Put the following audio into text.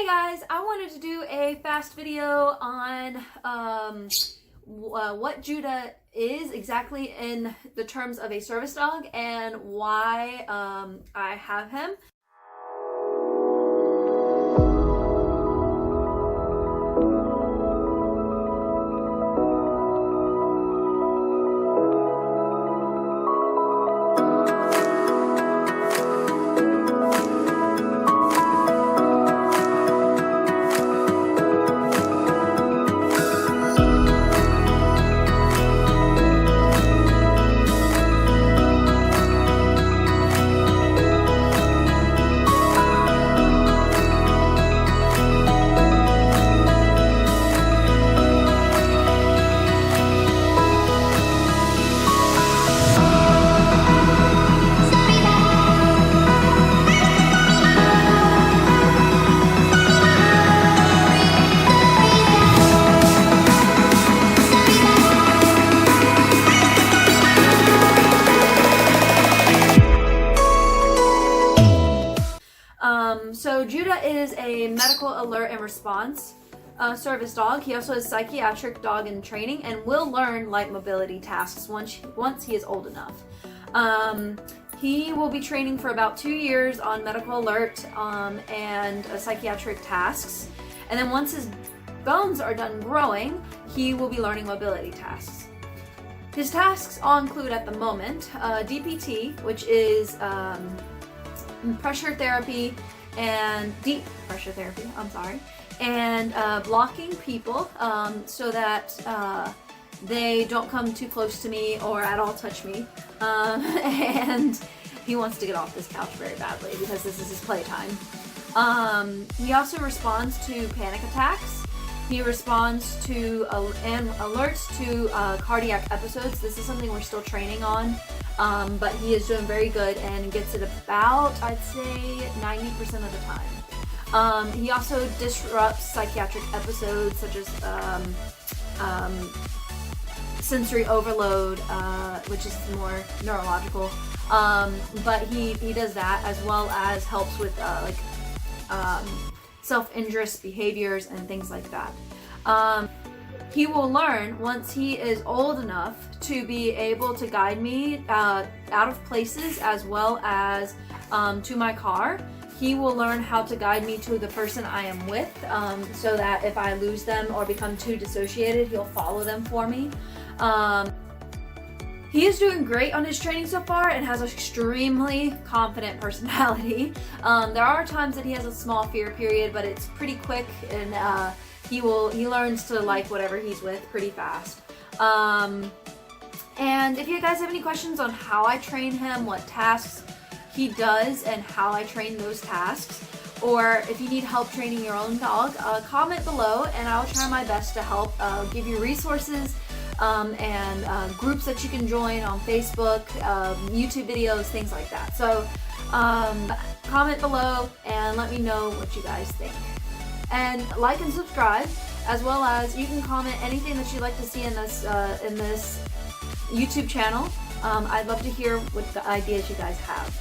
Hey guys, I wanted to do a fast video on what Judah is exactly in the terms of a service dog and why I have him. So Judah is a medical alert and response service dog. He also is psychiatric dog in training and will learn light mobility tasks once he is old enough. He will be training for about 2 years on medical alert and psychiatric tasks. And then once his bones are done growing, he will be learning mobility tasks. His tasks all include at the moment DPT, which is pressure therapy and deep pressure therapy, and blocking people so that they don't come too close to me or at all touch me. And he wants to get off this couch very badly because this is his playtime. He also responds to panic attacks. He responds to and alerts to cardiac episodes. This is something we're still training on, but he is doing very good and gets it about, I'd say, 90% of the time. He also disrupts psychiatric episodes such as sensory overload, which is more neurological, but he does that as well as helps with self-injurious behaviors and things like that. He will learn once he is old enough to be able to guide me out of places as well as to my car. He will learn how to guide me to the person I am with so that if I lose them or become too dissociated, he'll follow them for me. He is doing great on his training so far and has an extremely confident personality. There are times that he has a small fear period, but it's pretty quick, and he learns to like whatever he's with pretty fast. And if you guys have any questions on how I train him, what tasks he does, and how I train those tasks, or if you need help training your own dog, comment below and I'll try my best to help give you resources and groups that you can join on Facebook, YouTube videos, things like that. So comment below and let me know what you guys think. And like and subscribe, as well as you can comment anything that you'd like to see in this YouTube channel. I'd love to hear what the ideas you guys have.